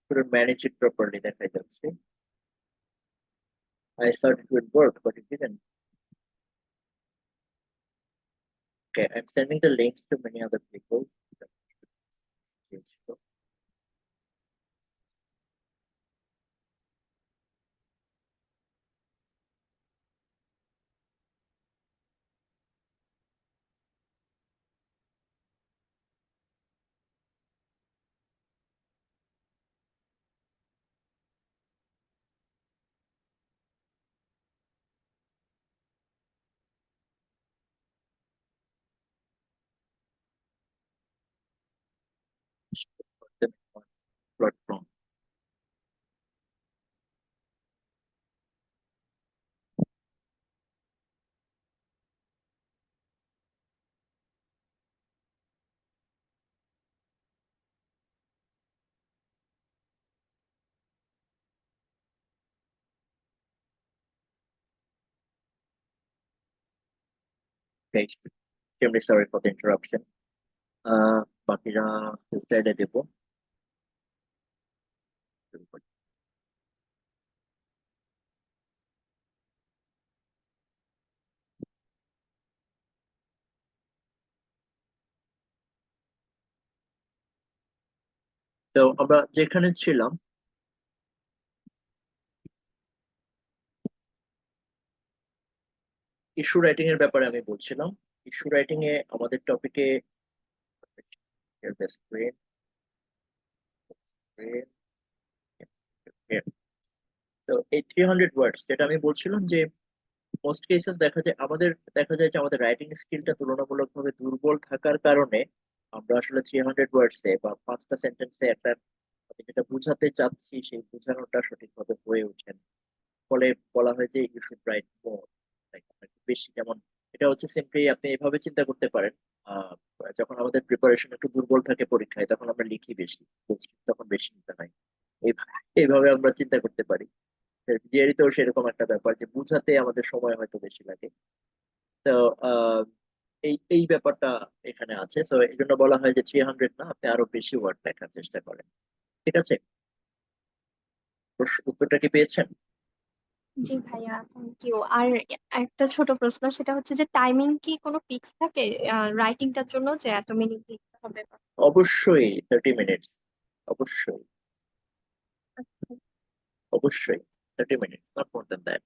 couldn't manage it properly, দেখা যাচ্ছে. I thought it would work, but it didn't. Okay, I'm sending the links to many other people. Platform. Okay, extremely sorry for the interruption. বাকিরা স্লাইডে দেব. তো আমরা যেখানে ছিলাম, issue writing এর ব্যাপারে আমি বলছিলাম. ইস্যু রাইটিং এ আমাদের টপিকে তো এই 300 ওয়ার্ডস যেটা আমি বলছিলাম যে মোস্ট কেসেস দেখা যায় যে আমাদের রাইটিং স্কিলটা তুলনামূলকভাবে দুর্বল থাকার কারণে আমরা আসলে 300 ওয়ার্ডসে বা 5টা সেন্টেন্সে একটা আমি যেটা বোঝাতে চাচ্ছি সেই বোঝানোটা সঠিকভাবে হয়ে ওঠে না. ফলে বলা হয় যে ইউ শুড রাইট মোর, বেশি. যেমন এটা হচ্ছে সিম্পলি আপনি এভাবে চিন্তা করতে পারেন. আহ, যখন আমাদের প্রিপারেশন একটু দুর্বল থাকে পরীক্ষায় তখন আমরা লিখি বেশি, তখন বেশি নিতে হয়. এইভাবে আমরা চিন্তা করতে পারি. থিওরিতেও সেরকম একটা ব্যাপার যে বুঝাতে আমাদের সময় হয়তো বেশি লাগে. তো আহ, এই ব্যাপারটা এখানে আছে. তো এই জন্য বলা হয় যে 300 না, আপনি আরো বেশি ওয়ার্ড লেখার চেষ্টা করেন. ঠিক আছে, উত্তরটা কি পেয়েছেন? জি ভাইয়া, থ্যাংক ইউ। আর একটা ছোট প্রশ্ন, সেটা হচ্ছে যে টাইমিং কি কোনো ফিক্স থাকে রাইটিংটার জন্য, যে এত মিনিট লিখতে হবে বা? অবশ্যই 30 মিনিটস. অবশ্যই, অবশ্যই 30 minutes, not more than that.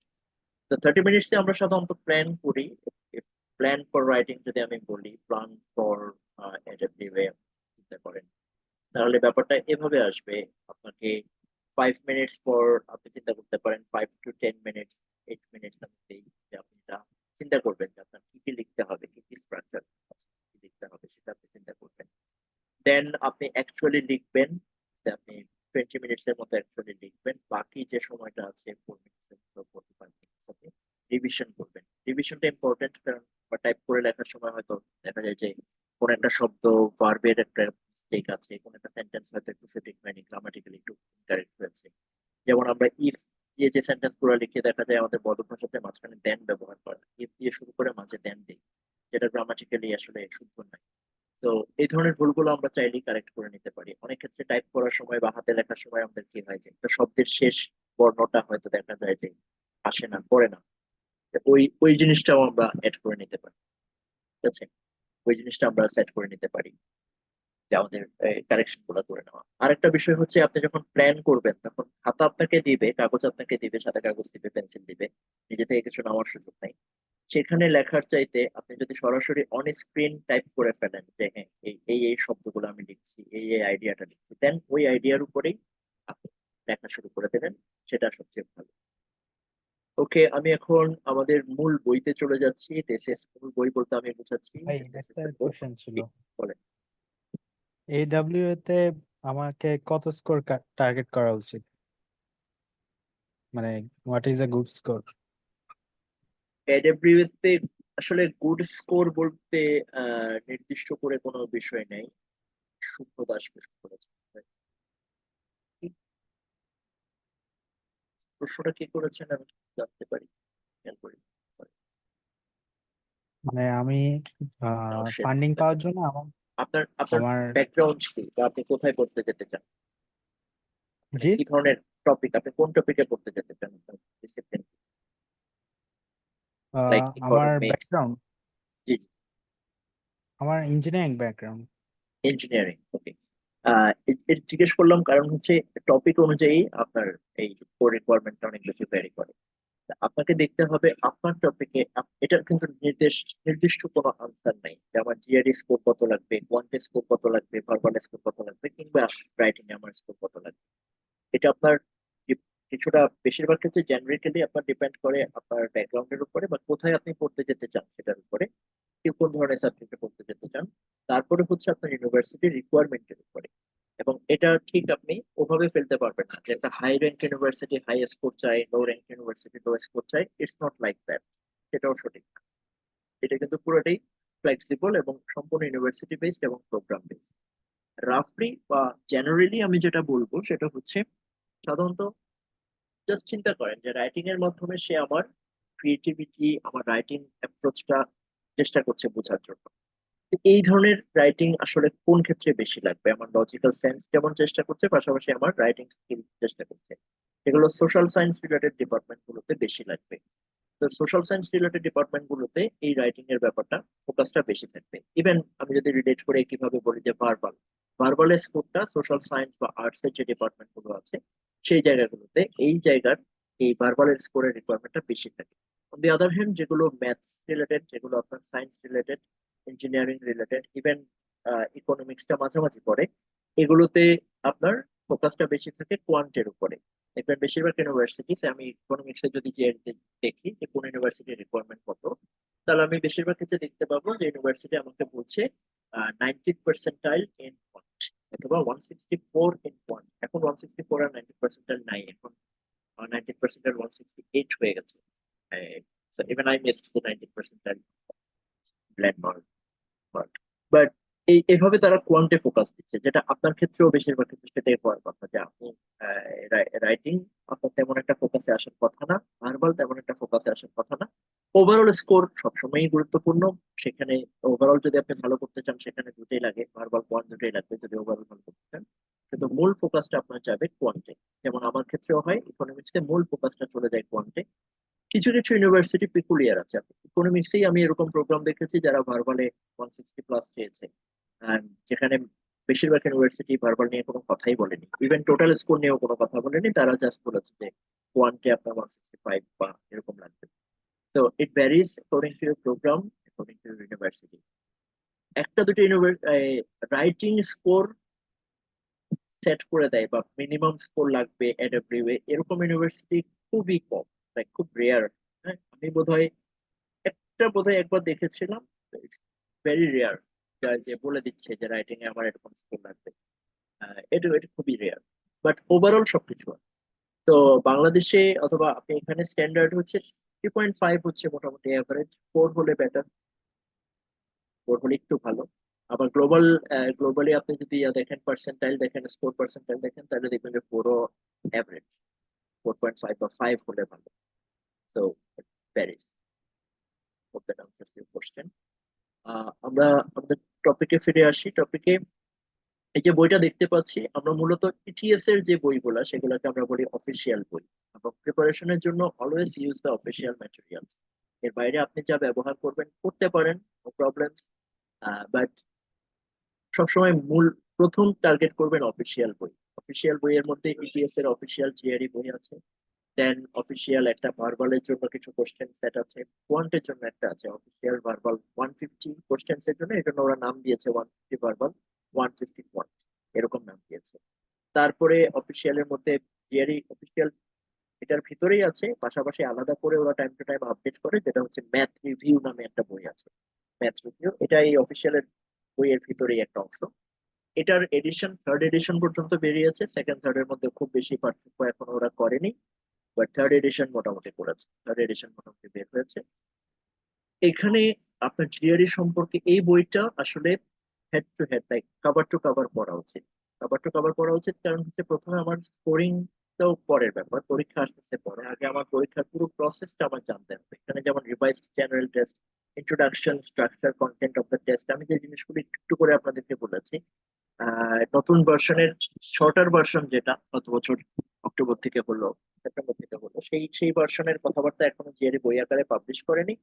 তো 30 মিনিটসে আমরা সাধারণত প্ল্যান করি. প্ল্যান ফর রাইটিং যদি আমি বলি, প্ল্যান ফর এডাব্লিউএ চিন্তা করেন, তাহলে ব্যাপারটা এভাবে আসবে. আপনাকে 5 মিনিটস পর আপনি চিন্তা করতে পারেন, 5 to 10 মিনিটস, 8 মিনিটস আমি দিই যে আপনি এটা চিন্তা করবেন যে আপনার কি কি লিখতে হবে, কি কি স্ট্রাকচার কি লিখতে হবে সেটা আপনি চিন্তা করবেন. দেন আপনি অ্যাকচুয়ালি লিখবেন, যে আপনি 20 মিনিটস এর মতো অ্যাকচুয়ালি লিখবেন. বাকি যে সময়টা আছে 4 মিনিটস এর মতো, 45 মিনিটস আপনি রিভিশন করবেন. রিভিশনটা ইম্পর্টেন্ট, কারণ টাইপ করে লেখার সময় হয়তো দেখা যায় যে কোন একটা শব্দ, ভার্বের একটা মিস্টেক আছে, কোন একটা সেন্টেন্স হয়তো একটু সঠিক হয়নি, গ্রামাটিক্যালি একটু ইনকারেক্ট হয়েছে. যেমন আমরা ইফ দিয়ে যে সেন্টেন্স গুলো লিখে দেখা যায় আমাদের বড় ভাষাতে মাঝখানে দেন ব্যবহার করা, ইফ দিয়ে শুরু করে মাঝে দেন দিই, যেটা গ্রামাটিক্যালি আসলে শুদ্ধ নয়. তো এই ধরনের ভুলগুলো আমরা চাইলেই কারেক্ট করে নিতে পারি. অনেক ক্ষেত্রে টাইপ করার সময় বা হাতে লেখার সময় আমাদের কি হয় যে একটা শব্দের শেষ বর্ণটা হয়তো দেখা যায় যে আসে না, পড়ে না. তো ওই ওই জিনিসটাও আমরা এড করে নিতে পারি. ঠিক আছে, ওই জিনিসটা আমরা সেট করে নিতে পারি, যে আমাদের কারেকশন গুলো করে নেওয়া. আরেকটা বিষয় হচ্ছে আপনি যখন প্ল্যান করবেন তখন খাতা আপনাকে দিবে, কাগজ আপনাকে দিবে, সাদা কাগজ দিবে, পেন্সিল দিবে, নিজে থেকে কিছু নেওয়ার সুযোগ নাই. সেখানে লেখার চাইতে আপনি যদি সরাসরি অন স্ক্রিন টাইপ করে ফেলেন যে হ্যাঁ এই এই এই শব্দগুলো আমি লিখছি, এই এই আইডিয়াটা লিখছি, দেন ওই আইডিয়ার উপরেই আপনি লেখা শুরু করে দেবেন, সেটা সবচেয়ে ভালো. ওকে, আমি এখন আমাদের মূল বইতে চলে যাচ্ছি. দিস ইজ মূল বই বলতে আমি বোঝাচ্ছি ভাই, দিস ইজ একটা দ্য বুক. কোশ্চেন ছিল। বলেন. AWA তে আমাকে কত স্কোর টার্গেট করা উচিত? মানে what is a good score? AW তে আসলে গুড স্কোর বলতে নির্দিষ্ট করে কোনো বিষয় নেই. শুভ্র দাস প্রশ্ন করেছেন. প্রশ্নটা কি করেছেন আমি জানতে পারি, খেয়াল করি. মানে আমি নাও শেয়ার ফান্ডিং করতে পাওয়ার পারি. জন্য আমার আপনার আপনার আমার ব্যাকগ্রাউন্ড কি, বা আপনি কোথায় করতে যেতে চান? জি কি ধরনের টপিক, আপনি কোন টপিকে পড়তে যেতে চান? ডিসিপ্লিন লাইক আমার ইকোনমিক? ব্যাকগ্রাউন্ড জি, আমার ইঞ্জিনিয়ারিং ব্যাকগ্রাউন্ড। ইঞ্জিনিয়ারিং, ওকে। জিজ্ঞেস করলাম কারণ হচ্ছে টপিক অনুযায়ী আপনার এই রিকোয়ারমেন্টটা অনেক বেশি ভ্যারি করে। তা আপনাকে দেখতে হবে আপনার টপিকে, এটার কিন্তু নির্দিষ্ট কোনো আনসার নেই যে আমার জিআরই স্কোর কত লাগবে, কোয়ান্টি স্কোর কত লাগবে, ভার্বাল স্কোর কত লাগবে, কিংবা রাইটিং এ আমার স্কোর কত লাগবে। এটা আপনার কিছুটা বেশিরভাগ ক্ষেত্রে জেনারিক্যালি আপনার ডিপেন্ড করে আপনার ব্যাকগ্রাউন্ডের উপরে বা কোথায় আপনি পড়তে যেতে চান সেটার উপরে, কেউ কোন ধরনের সাবজেক্টে পড়তে যেতে চান। তারপরে হচ্ছে আপনার ইউনিভার্সিটির রিকোয়ারমেন্টের উপরে। এবং এটা ঠিক আপনি ওভাবে ফেলতে পারবেন না যে একটা high rank university high score চাই, low rank university low score চাই। It's not like that. সেটাও সঠিক না। এটা কিন্তু পুরোটাই ফ্লেক্সিবল এবং সম্পূর্ণ ইউনিভার্সিটি বেসড এবং প্রোগ্রাম বেসড। রাফলি বা জেনারেলি আমি যেটা বলবো সেটা হচ্ছে, সাধারণত জাস্ট চিন্তা করেন যে রাইটিং এর মাধ্যমে সে আমার ক্রিয়েটিভিটি, আমার রাইটিং অ্যাপ্রোচটা চেষ্টা করছে বোঝার জন্য। তো এই ধরনের রাইটিং আসলে কোন ক্ষেত্রে বেশি লাগবে? আমার লজিক্যাল সেন্স যেমন চেষ্টা করছে, পাশাপাশি আমার রাইটিং স্কিল চেষ্টা করছে। এগুলো সোশ্যাল সায়েন্স রিলেটেড ডিপার্টমেন্ট গুলোতে বেশি লাগবে। তো সোশ্যাল সায়েন্স রিলেটেড ডিপার্টমেন্ট গুলোতে এই রাইটিং এর ব্যাপারটা, ফোকাসটা বেশি থাকবে। ইভেন আমি যদি রিলেট করে কিভাবে বলি যে ভার্বালের স্কোপটা সোশ্যাল সায়েন্স বা আর্টস এর যে ডিপার্টমেন্ট গুলো আছে সেই জায়গাগুলোতে এই জায়গার এই ভার্বালের স্কোরের রিকোয়ারমেন্টটা বেশি থাকে। অন দি আদার হ্যান্ড যেগুলো ম্যাথস রিলেটেড, যেগুলো আপনার science related, engineering related, even ইকোনমিক্সটা মাঝামাঝি পড়ে, এগুলোতে আপনার ফোকাসটা বেশি থাকে কোয়ান্টের উপরে। দেখবেন বেশিরভাগ ইউনিভার্সিটি, আমি ইকোনমিক্সে যদি যে দেখি যে কোন ইউনিভার্সিটির রিকোয়ারমেন্ট কত, তাহলে আমি বেশিরভাগ ক্ষেত্রে দেখতে পাবো যে ইউনিভার্সিটি আমাকে বলছে 90 পার্সেন্টাইল ইন কোয়ান্ট অথবা 164 ইন কোয়ান্ট। এখন 164 আর 90 পার্সেন্টাইল নাই, এখন 90 পার্সেন্টাইল 168 হয়ে গেছে। Even I missed the 90 percentile landmark. But এইভাবে তারা কোয়ান্টে ফোকাস দিচ্ছে, যেটা আপনার ক্ষেত্রেও বেশিরভাগ ক্ষেত্রে সেটাই হওয়ার কথা যে আপনি রাইটিং আপনার তেমন একটা ফোকাসে আসার কথা না, ভার্বাল তেমন একটা ফোকাসে আসার কথা না। ওভারঅল স্কোর সবসময়ই গুরুত্বপূর্ণ। সেখানে ওভারঅল যদি আপনি ভালো করতে চান সেখানে দুটোই লাগে, ভার্বাল কোয়ান্ট দুটোই লাগবে যদি ওভারঅল ভালো করতে চান। কিন্তু মূল ফোকাসটা আপনার যাবে কোয়ান্টে। যেমন আমার ক্ষেত্রেও হয়, ইকোনমিক্সে মূল ফোকাসটা চলে যায় কোয়ান্টে। কিছু কিছু ইউনিভার্সিটি পেকুলিয়ার আছে, ইকোনমিক্সেই আমি এরকম প্রোগ্রাম দেখেছি যারা ভার্বালে 160 প্লাস চেয়েছে। আর যেখানে বেশিরভাগ ইউনিভার্সিটি ভার্বাল নিয়ে কোনো কথাই বলেনি, ইভেন টোটাল স্কোর নিয়েও কোনো কথা বলেনি, তারা জাস্ট বলেছে যে কোয়ান্টে আপনার 165 বা এরকম লাগবে। তো it varies according to your programme, according to university. একটা দুটো রাইটিং স্কোর সেট করে দেয় বা মিনিমাম স্কোর লাগবে এডব্লিউ এরকম ইউনিভার্সিটি খুবই কম, খুব রেয়ার। হ্যাঁ, আমি বোধহয় বোধহয় একবার দেখেছিলাম। ভেরি রেয়ার যে বলে দিচ্ছে যে রাইটিং এ আমার এরকম স্কোর লাগবে। এটা এটা খুবই রেয়ার। বাট ওভারঅল সবকিছু আছে। তো বাংলাদেশে অথবা আপনি এখানে স্ট্যান্ডার্ড হচ্ছে 3.5 হচ্ছে মোটামুটি এভারেজ, 4 হলে বেটার, 4 হলে একটু ভালো। আবার গ্লোবালি আপনি যদি দেখেন পার্সেন্টাইল দেখেন, স্কোর পার্সেন্টাইল দেখেন, তাহলে দেখবেন যে 4ও অ্যাভারেজ, 4.5 বা 5 হলে ভালো। তো varies. Hope that answers your question. আমরা আমাদের টপিকে ফিরে আসি। টপিকে এই যে বইটা দেখতে পাচ্ছি, আমরা মূলত ইটিএস এর যে বইগুলা সেগুলোকে আমরা বলি অফিসিয়াল বই। এবং প্রিপারেশনের জন্য always use the official materials. এর বাইরে আপনি যা ব্যবহার করবেন করতে পারেন, নো প্রবলেম। বাট সবসময় প্রথম টার্গেট করবেন অফিসিয়াল বই। অফিসিয়াল বইয়ের মধ্যে ইটিএস এর অফিসিয়াল জিআরই বই আছে, দেন অফিসিয়াল একটা ভার্বালের জন্য কিছু কোশ্চেন সেট আছে, কোয়ান্টের জন্য একটা আছে অফিসিয়াল ভার্বাল 150 কোশ্চেন্স এর জন্য, এই জন্য ওরা নাম দিয়েছে 150 ভার্বাল, 150 কোয়ান্ট, এরকম নাম দিয়েছে। তারপরে অফিসিয়ালের মধ্যে জিআরই অফিসিয়াল এটার ভিতরেই আছে, পাশাপাশি আলাদা করে ওরা টাইম টু টাইম আপডেট করে, যেটা হচ্ছে ম্যাথ রিভিউ নামে একটা বই আছে। ম্যাথ রিভিউ এটা এই অফিসিয়ালের বইয়ের ভিতরেই একটা অংশ। এটার এডিশন থার্ড এডিশন পর্যন্ত বেরিয়েছে, সেকেন্ড থার্ড এর মধ্যে খুব বেশি পার্থক্য এখন ওরা করেনি। বাট থার্ড এডিশন মোটামুটি করেছে, থার্ড এডিশন মোটামুটি বের হয়েছে। এখানে আপনার জিআরই সম্পর্কে এই বইটা আসলে head to head, like cover to cover পড়া উচিত। কভার টু কভার পড়া উচিত কারণ হচ্ছে প্রথমে আমার স্কোরিং টাও পরের ব্যাপার, পরীক্ষা আসতেছে পরে, আগে আমার পরীক্ষার পুরো প্রসেসটা আমার জানতে হবে। এখানে যেমন revised general test, introduction, structure, content of the test, আমি যে জিনিসগুলো একটু একটু করে আপনাদেরকে বলেছি, নতুন ভার্সনের শর্টার ভার্সন যেটা গত বছর অক্টোবর থেকে হলো, সেপ্টেম্বর থেকে হলো, সেই ভার্সনের কথাবার্তা এখনো জিআরই বই আকারে পাবলিশ করেনি।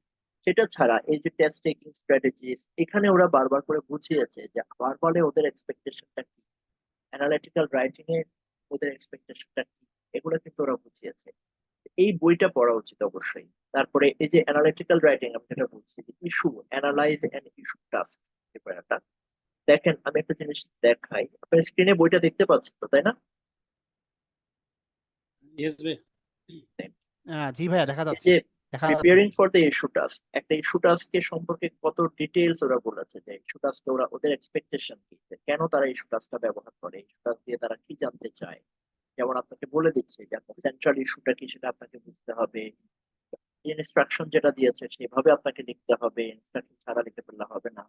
সেটা ছাড়া এই যে টেস্ট টেকিং স্ট্র্যাটেজিস, এখানে ওরা বারবার করে বুঝিয়েছে যে বারবারে ওদের এক্সপেকটেশনটা কি, অ্যানালিটিক্যাল রাইটিং এ ওদের এক্সপেকটেশনটা কি, এগুলো কিন্তু ওরা বুঝিয়েছে। এই বইটা পড়া উচিত অবশ্যই। তারপরে এই যে অ্যানালিটিক্যাল রাইটিং, আমি যেটা বলছি, issue analyse and issue task, ব্যাপারটা দেখেন। আমি একটা জিনিস দেখাই, আপনার স্ক্রিনে বইটা দেখতে পাচ্ছেন তো, তাই না? ইয়েস ভাই। জি ভাইয়া, দেখা এই যাচ্ছে। যে দেখা যাচ্ছে প্রিপেয়ারিং ভাই। ফর দ্য ইস্যু টাস্ক, একটা ইস্যু টাস্কের সম্পর্কে কত ডিটেইলস ওরা বলেছে, যে ইস্যু টাস্ক ওরা ওদের এক্সপেকটেশন কি, যে কেন তারা ইস্যু টাস্কটা ব্যবহার করে, ইস্যু টাস্ক দিয়ে তারা কি জানতে চায়। যেমন আপনাকে বলে দিচ্ছে যে আপনার সেন্ট্রাল ইস্যুটা কি, সেটা আপনাকে বুঝতে হবে। ইনস্ট্রাকশন যেটা দিয়েছে সেভাবে আপনাকে লিখতে হবে, ইনস্ট্রাকশন ছাড়া লিখে ফেললে হবে না।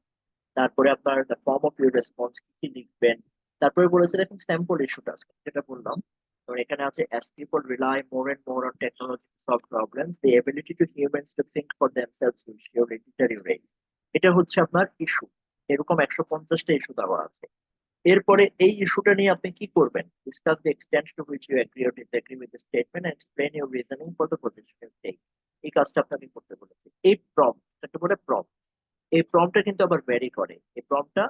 তারপরে আপনার ফর্ম অফ ইউর রেসপন্স কি কি লিখবেন। তারপরে বলেছে দেখুন স্যাম্পল ইস্যু টাস্ক, যেটা বললাম। তো এখানে আছে as people rely more and more on technology to solve problems, the ability to humans to think for themselves will surely deteriorate. এটা হচ্ছে আপনার ইস্যু। এরকম 150টা ইস্যু দেওয়া আছে। এরপরে এই ইস্যুটা নিয়ে আপনি কি করবেন, discuss the extent to which you agree or disagree with the statement and explain your reasoning for the position you take. এই কাজটা আপনাকে করতে বলেছে। এই প্রম্পট, এটাকে বলে প্রম্পট। এই প্রম্পটটা কিন্তু আবার ভ্যারি করে। এই প্রম্পটটা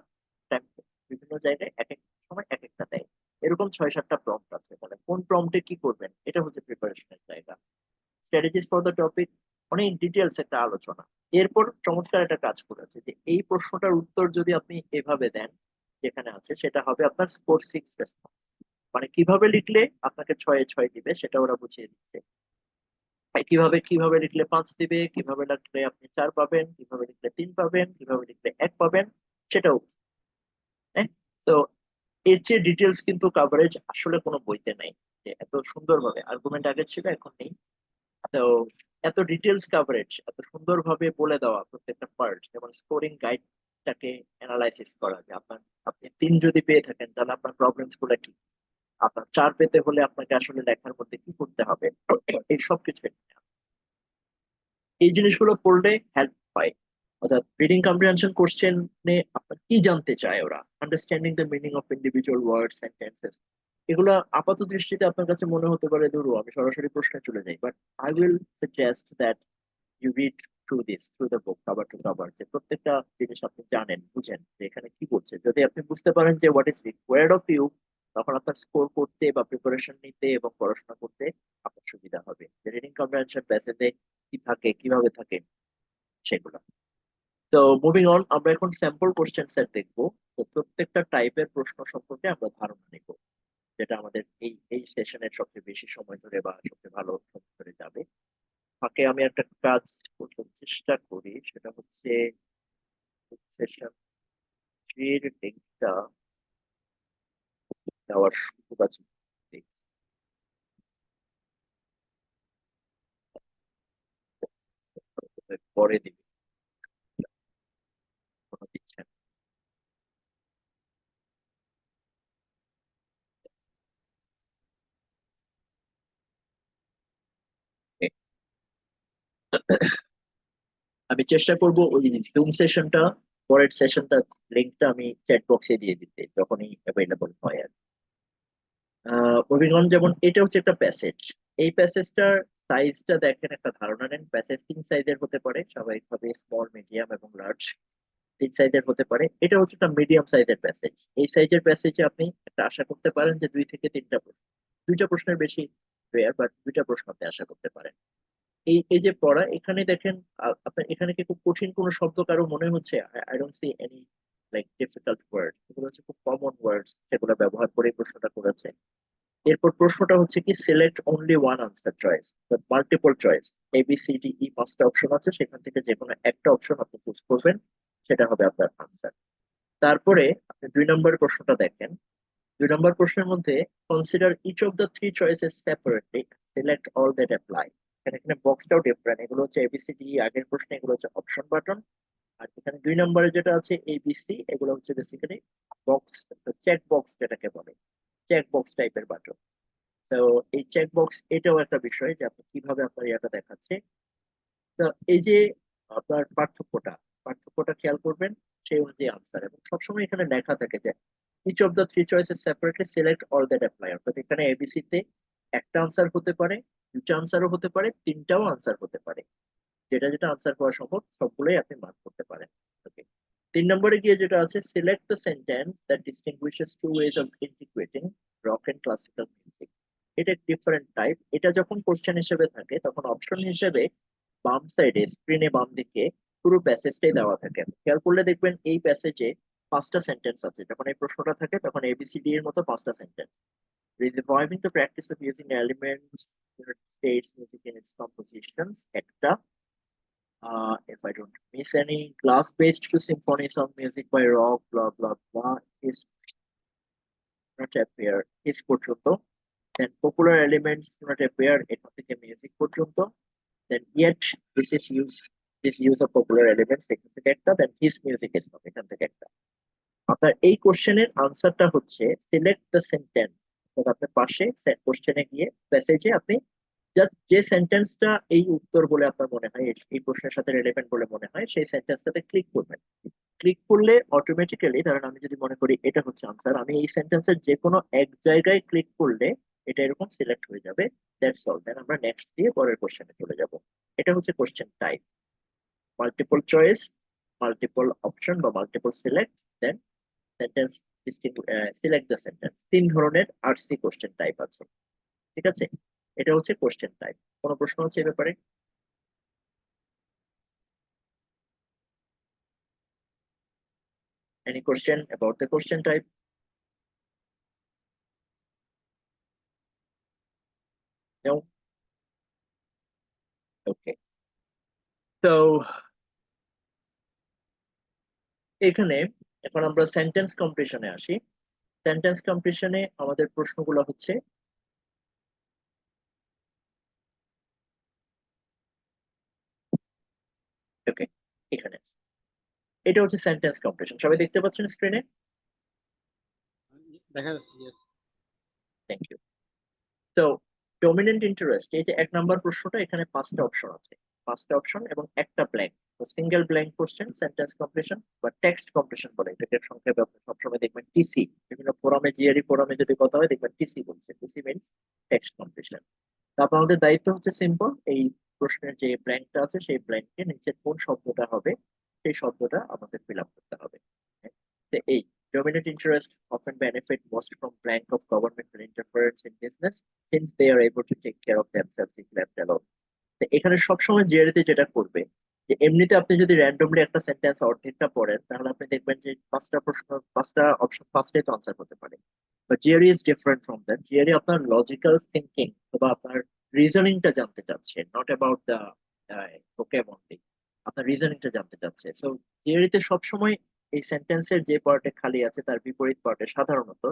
বিভিন্ন জায়গায় এক এক সময় এক একটা দেয়। এরকম 6-7টা প্রম্পট আছে। তাহলে কোন প্রম্পটে কি করবেন, এটা হচ্ছে প্রিপারেশনের জায়গা। স্ট্র্যাটেজিস ফর দ্য টপিক, অনেক ডিটেলস একটা আলোচনা। এরপর চমৎকার একটা কাজ করেছে, যে এই প্রশ্নটার উত্তর যদি আপনি এভাবে দেন যেখানে আছে, সেটা হবে আপনার স্কোর 6 রেসপন্স। মানে কিভাবে লিখলে আপনাকে 6-6 দিবে সেটা ওরা বুঝিয়ে দিচ্ছে। আর কিভাবে কিভাবে লিখলে 5 দিবে, কিভাবে লিখলে আপনি 4 পাবেন, কিভাবে লিখলে 3 পাবেন, কিভাবে লিখলে 1 পাবেন, সেটাও। হ্যাঁ। তো এর যে ডিটেলস কিন্তু কাভারেজ আসলে কোনো বইতে নাই, যে এত সুন্দরভাবে আর্গুমেন্ট আগে ছিল, এখন নেই। তো এত ডিটেলস কাভারেজ, এত সুন্দরভাবে বলে দেওয়া প্রত্যেকটা পার্ট, যেমন স্কোরিং গাইডটাকে অ্যানালাইসিস করা, যে আপনার, আপনি 3 যদি পেয়ে থাকেন তাহলে আপনার প্রবলেমস গুলো কি, আপনার 4 পেতে হলে আপনাকে আসলে লেখার মধ্যে কি করতে হবে, এই সব কিছু। এই জিনিসগুলো পড়লে হেল্প পায়। অর্থাৎ রিডিং কম্প্রিহেনশন কোশ্চেনে আপনার কি জানতে চায় ওরা, understanding the meaning of individual word sentences. এগুলো আপাত দৃষ্টিতে আপনার কাছে মনে হতে পারে দূর, আমি সরাসরি প্রশ্নে চলে যাই, but I will suggest that you read through the book, cover to cover, যে প্রত্যেকটা জিনিস আপনি জানেন, বুঝেন যে এখানে কি করছে। যদি আপনি বুঝতে পারেন যে what is required of you, তখন আপনার স্কোর করতে বা প্রিপারেশন নিতে এবং পড়াশোনা করতে আপনার সুবিধা হবে। রিডিং কম্প্রিহেনশন প্যাসেজে কি থাকে, কিভাবে থাকে, সেগুলো। তো মুভিং অন, আমরা এখন স্যাম্পল কোশ্চেন সেট দেখবো। তো প্রত্যেকটা টাইপের প্রশ্ন সম্পর্কে আমরা ধারণা নিব, যেটা আমাদের এই এই সেশনের সবচেয়ে বেশি সময় ধরে বা সবচেয়ে ভালো সময় ধরে যাবে। ফাঁকে আমি একটা কাজ করতে চেষ্টা করি, সেটা হচ্ছে সেশন 3 এর লিঙ্কটা দেওয়ার সুযোগ আছে দেখি। পরে দিবি, কোনো দিচ্ছে না। আমি চেষ্টা করব ওই জুম সেশনটা, পরের সেশনটা, লিঙ্কটা আমি চ্যাট বক্সে দিয়ে দিতে যখনই অ্যাভেলেবল হয় আর। মুভিং অন, যেমন এটা হচ্ছে একটা প্যাসেজ। এই প্যাসেজটার সাইজটা দেখেন, একটা ধারণা নেন। প্যাসেজ 3 সাইজের হতে পারে স্বাভাবিকভাবে, স্মল, মিডিয়াম এবং লার্জ। 3 সাইজের হতে পারে। এটা হচ্ছে একটা মিডিয়াম সাইজের প্যাসেজ। এই সাইজের প্যাসেজে আপনি একটা আশা করতে পারেন যে 2 থেকে 3টা প্রশ্ন, 2টা প্রশ্নের বেশি রেয়ার, বাট 2টা প্রশ্ন আপনি আশা করতে পারেন। এই এই যে পড়া, এখানে দেখেন, আপনার এখানে কি খুব কঠিন কোনো শব্দ কারো মনে হচ্ছে? I don't see any like difficult word. এগুলো হচ্ছে খুব কমন ওয়ার্ডস, সেগুলো ব্যবহার করে প্রশ্নটা করেছে। এরপর প্রশ্নটা হচ্ছে কি, select only one answer choice, multiple choice, ABCDE 5টা অপশন আছে, সেখান থেকে যে কোনো একটা অপশন আপনি চুজ করবেন, সেটা হবে আপনার আনসার। তারপরে আপনি 2 নম্বর প্রশ্নটা দেখেন। 2 নম্বর প্রশ্নের মধ্যে, consider each of the three choices separately, select all that apply. এখানে এখানে বক্সটাও ডিফারেন্ট, এগুলো হচ্ছে ABCDE আগের প্রশ্নে, এগুলো হচ্ছে অপশন বাটন। আর এখানে 2 নম্বরে যেটা আছে ABC, এগুলো হচ্ছে বেসিক্যালি বক্স, চেক বক্স যেটাকে বলে, চেক বক্স টাইপের বাটন। তো এই চেক বক্স, এটাও একটা বিষয় যে আপনি কিভাবে আপনার ইয়াটা দেখাচ্ছে। তো এই যে আপনার পার্থক্যটা, পার্থক্যটা খেয়াল করবেন, সেই অনুযায়ী আনসার। এবং সবসময় এখানে লেখা থাকে যে each of the three choices separately select all that apply অর্থাৎ এখানে এবিসি তে একটা আনসার হতে পারে, দুটো আনসারও হতে পারে, তিনটাও আনসার হতে পারে। যেটা যেটা আনসার করা সম্ভব সবগুলোই আপনি মার্ক করতে পারেন। ওকে, 3 নম্বরে গিয়ে যেটা আছে select the sentence that distinguishes two ways of integrating rock and classical music. এটা ডিফারেন্ট টাইপ। এটা যখন কোশ্চেন হিসেবে থাকে তখন অপশন হিসেবে বাম সাইডে স্ক্রিনে বাম দিকে পুরো প্যাসেজটাই দেওয়া থাকে। খেয়াল করলে দেখবেন এই প্যাসেজে 5টা সেন্টেন্স আছে। যখন এই প্রশ্নটা থাকে তখন এবিসিডি এর মতো 5টা sentence. Reviving the practice of using elements, United States music in its compositions, একটা, if I don't miss any, glass-based to symphonies of music by rock, blah blah blah, is not appear, is পর্যন্ত, then popular elements do not appear, এখান থেকে music পর্যন্ত, then yet this use of popular elements এখান থেকে একটা, then his music is not, এখান থেকে একটা। আপনার এই কোশ্চেনের আনসারটা হচ্ছে সিলেক্ট দ্য সেন্টেন্স। আপনার পাশে কোশ্চেনে গিয়ে প্যাসেজে আপনি জাস্ট যে সেন্টেন্সটা এই উত্তর বলে আপনার মনে হয়, এই প্রশ্নের সাথে রিলেভেন্ট বলে মনে হয়, সেই সেন্টেন্সটাতে ক্লিক করবেন। ক্লিক করলে অটোমেটিক্যালি, ধরেন আমি যদি মনে করি এটা হচ্ছে আনসার, আমি এই সেন্টেন্সের যে কোনো এক জায়গায় ক্লিক করলে এটা এরকম সিলেক্ট হয়ে যাবে। That's all. দেন আমরা নেক্সট দিয়ে পরের কোশ্চেনে চলে যাব। এটা হচ্ছে question type. Multiple choice, multiple option বা multiple select, then sentence select the sentence. 3 ধরনের আরসি কোশ্চেন টাইপ আছে। ঠিক আছে, এটা হচ্ছে কোশ্চেন টাইপ। কোনো প্রশ্ন হচ্ছে এই ব্যাপারে? Any question about the question type? No? Okay. So এখানে এখন আমরা সেন্টেন্স কমপ্লিশনে আসি। সেন্টেন্স কমপ্লিশনে আমাদের প্রশ্নগুলো হচ্ছে ওকে, এখানে এটা হচ্ছে সেন্টেন্স কমপ্লিশন। সবাই দেখতে পাচ্ছেন স্ক্রিনে? দেখা যাচ্ছে, yes. Thank you. তো ডমিনেন্ট ইন্টারেস্ট, এই যে 1 নম্বর প্রশ্নটা, এখানে 5টা অপশন আছে। 5টা অপশন এবং একটা ব্ল্যাঙ্ক। তো single blank question sentence completion বা টেক্সট কমপ্লিশন বলে এটাকে সংক্ষেপে। আপনি সবসময় দেখবেন টিসি, বিভিন্ন ফোরামে, জিআরই ফোরামে যদি কথা হয় দেখবেন টিসি বলছে। TC means text completion. তারপর আমাদের দায়িত্ব হচ্ছে সিম্পল, এই প্রশ্নের যে ব্ল্যাঙ্কটা আছে সেই ব্ল্যাঙ্কে নিচে কোন শব্দটা হবে সেই শব্দটা আমাদের ফিল আপ করতে হবে। তো এই dominant interest often benefit most from blank of governmental interference in business since they are able to take care of themselves if left alone. তো এখানে সবসময় জিআরইতে যেটা করবে যে এমনিতে আপনি যদি র্যান্ডমলি একটা সেন্টেন্স অর্ধেকটা পড়েন তাহলে আপনি দেখবেন যে 5টা প্রশ্ন, 5টা অপশন, 5টাই তো আনসার হতে পারে। But GRE is different from that. GRE আপনার লজিক্যাল থিঙ্কিং বা আপনার রিজনিংটা জানতে চাচ্ছে, not about the vocab only, আপনার রিজনিংটা জানতে চাচ্ছে। সো জিআরইতে সবসময় এই সেন্টেন্সের যে পার্টে খালি আছে তার বিপরীত পার্টে সাধারণত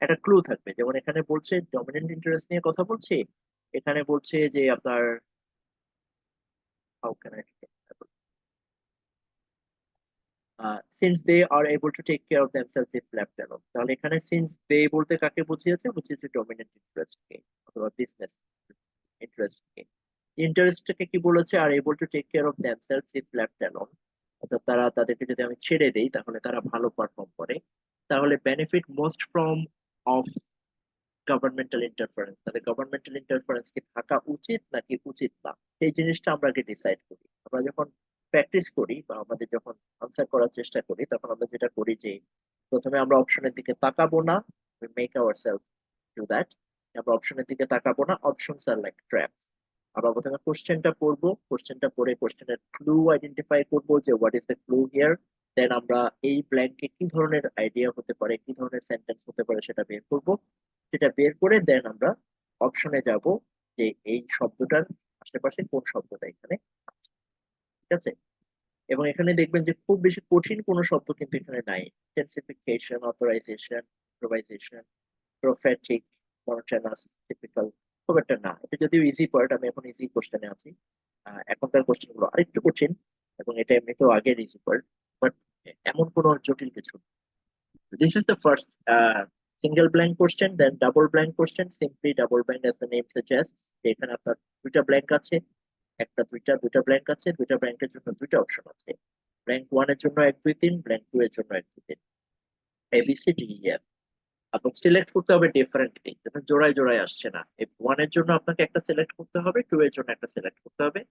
একটা ক্লু থাকবে। যেমন এখানে বলছে ডমিনেন্ট ইন্টারেস্ট নিয়ে কথা বলছি, এখানে বলছে যে আপনার how can I since they are able to take care of themselves if left alone, তাহলে এখানে since they বলতে কাকে বুঝিয়েছে? বুঝিয়েছে ডমিনেন্ট ইন্টারেস্ট কে অথবা বিজনেস ইন্টারেস্ট কে। ইন্টারেস্টটাকে কি বলেছে? আর able to take care of themselves if left alone, অর্থাৎ তারা, তাদেরকে যদি আমি ছেড়ে দেই তাহলে তারা ভালো পারফর্ম করে। তাহলে benefit most from of governmental interference, তাহলে গভর্নমেন্টাল ইন্টারফারেন্স কি থাকা উচিত নাকি উচিত না, সেই জিনিসটা আমরা আগে ডিসাইড করি। আমরা যখন প্র্যাকটিস করি বা আমাদের যখন আনসার করার চেষ্টা করি তখন আমরা যেটা করি যে প্রথমে আমরা অপশনের দিকে তাকাবো না, we make ourselves do that, আমরা অপশনের দিকে তাকাবো না, অপশনস আর লাইক ট্র্যাপ। আমরা প্রথমে কোশ্চেনটা পড়বো, কোশ্চেনটা পড়ে কোশ্চেনের ক্লু আইডেন্টিফাই করবো যে what is the clue here, then আমরা এই ব্ল্যাঙ্কে কি ধরনের আইডিয়া হতে পারে, কি ধরনের সেন্টেন্স হতে পারে সেটা বের করবো। সেটা বের করে দেন আমরা অপশনে যাব যে এই শব্দটার আশেপাশে কোন শব্দটা এখানে আছে। ঠিক আছে, এবং এখানে দেখবেন যে খুব বেশি কঠিন কোনো শব্দ কিন্তু এখানে নাই। ইন্টেন্সিফিকেশন, authorisation, improvisation, prophetic, monotonous, typical খুব একটা না। এটা যদিও ইজি পার্ট, আমি এখন ইজি কোশ্চেনে আছি। এখনকার কোশ্চেন গুলো আরেকটু কঠিন এবং এটা এমনিতেও আগের ইজি পার্ট, বাট এমন কোনো জটিল কিছু। This is the first single blank question, then double blank question. Simply double blank as the name suggests, এখানে আপনার দুইটা ব্ল্যাঙ্ক আছে, একটা দুইটা ব্ল্যাঙ্ক আছে, দুইটা ব্ল্যাঙ্কের জন্য দুইটা অপশন আছে। ব্ল্যাঙ্ক 1 এর জন্য 1 2 3, ব্ল্যাঙ্ক 2 এর জন্য 1 2 3। ABCDEF এবং সিলেক্ট করতে হবে ডিফারেন্টলি, যেটা জোড়ায় জোড়ায় আসছে না। ওয়ান এর জন্য আপনাকে একটা সিলেক্ট করতে হবে, টু এর জন্য একটা সিলেক্ট করতে হবে।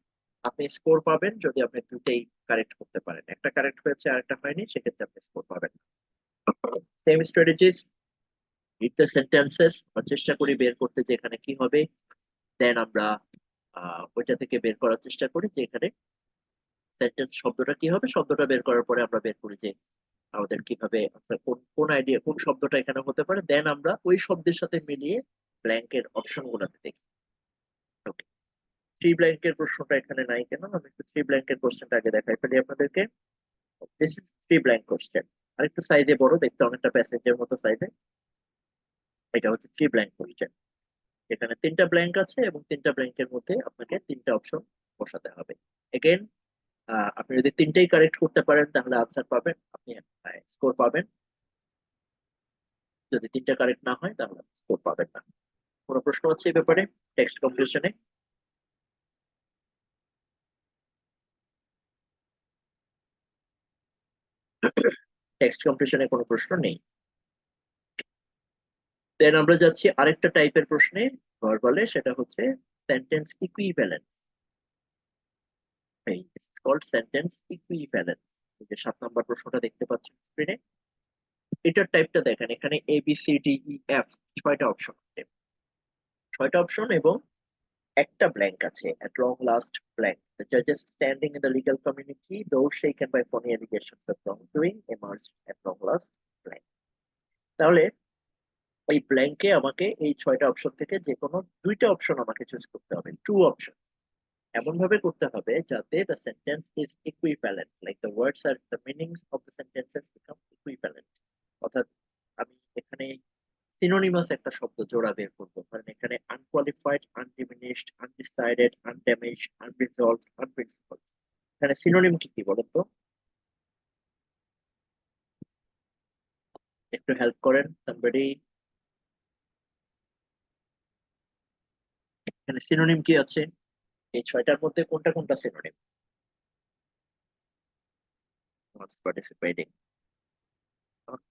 আপনি স্কোর পাবেন যদি আপনি দুটেই কারেক্ট করতে পারেন। একটা কারেক্ট হয়েছে আর একটা হয়নি, সেক্ষেত্রে আপনি স্কোর পাবেন। Same strategies, read the sentences, আমরা চেষ্টা করি বের করতে যে এখানে কি হবে, দেন আমরা ওইটা থেকে বের করার চেষ্টা করি যে এখানে সেন্টেন্স শব্দটা কি হবে। শব্দটা বের করার পরে আমরা বের করি যে আমাদের কিভাবে কোন কোন আইডিয়া, কোন শব্দটা এখানে হতে পারে, দেন আমরা ওই শব্দের সাথে মিলিয়ে ব্ল্যাঙ্কের অপশন গুলাতে দেখি। ওকে, থ্রি ব্ল্যাঙ্কের প্রশ্নটা এখানে নাই কেন, আমি একটু থ্রি ব্ল্যাঙ্কের কোশ্চেনটা আগে দেখাই ফেলি আপনাদেরকে। This is three blank question, আর একটু সাইজে বড়, দেখতে অনেকটা প্যাসেজের মতো সাইজে। এটা হচ্ছে থ্রি ব্ল্যাঙ্ক কোশ্চেন। এখানে তিনটা ব্ল্যাঙ্ক আছে এবং তিনটা ব্ল্যাঙ্কের মধ্যে আপনাকে তিনটা অপশন বসাতে হবে। এগেন, আপনি যদি তিনটেই কারেক্ট করতে পারেন তাহলে আনসার পাবেন, আপনি স্কোর পাবেন। যদি তিনটা কারেক্ট না হয় তাহলে স্কোর পাবেন না। কোনো প্রশ্ন আছে এই ব্যাপারে টেক্সট কম্পিটিশনে? টেক্সট কম্পিটিশনে কোনো প্রশ্ন নেই। দেন আমরা যাচ্ছি আরেকটা টাইপের প্রশ্নে, ভার্বালে, সেটা হচ্ছে sentence equivalence. Called sentence equivalence. যে 7 নম্বর প্রশ্নটা দেখতে পাচ্ছেন স্ক্রিনে, এটার টাইপটা দেখেন। এখানে ABCDEF 6টা অপশন আছে, 6টা অপশন এবং একটা ব্ল্যাঙ্ক আছে, at long last blank. The judges standing in the legal community, those shaken by phony allegations of wrongdoing, emerged at long last blank. তাহলে এই ব্ল্যাঙ্কে আমাকে এই 6টা অপশন থেকে যে কোনো দুইটা অপশন আমাকে চুজ করতে হবে, টু অপশন। এমন ভাবে করতে হবে যাতে the sentence is equivalent, like the words are, the meanings of the sentences become equivalent. অর্থাৎ আমি এখানে সিনোনিমাস একটা শব্দ জোড়া বের করবো, কারণ এখানে আনকোয়ালিফাইড, আনডিমিনিশড, আনডিসাইডেড, আনড্যামেজড, আনরিজলভড, আনপ্রিন্সিপল, এখানে সিনোনিম কি কি বলেন তো? একটু হেল্প করেন somebody। এখানে সিনোনিম কি আছে? এই 6টার মধ্যে কোনটা কোনটা সিনোনিম? পার্টিসিপেটিং,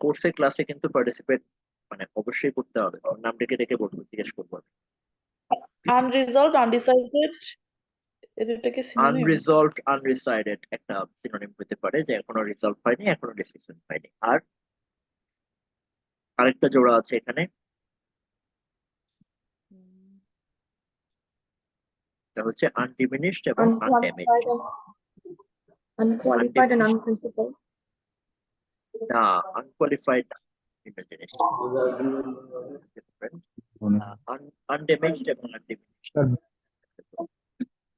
কোর্সে ক্লাসে কিন্তু পার্টিসিপেট মানে অবশ্যই করতে হবে। আমার নাম ডেকে ডেকে বলবো, জিজ্ঞেস করবো। আনরিজলভড, আনডিসাইডেড, এই দুটাকে সিনোনিম? আনরিজলভড, আনডিসাইডেড একটা সিনোনিম হতে পারে, যে এখনো রিজলভ হয়নি, এখনো ডিসিশন হয়নি। আর আরেকটা জোড়া আছে এখানে, এটা হচ্ছে আনডিমিনিশড এবং আনড্যামেজড। Unqualified and unprincipled. না, আনকোয়ালিফাইড ভিন্ন জিনিস, আনড্যামেজড এবং আনডিমিনিশড।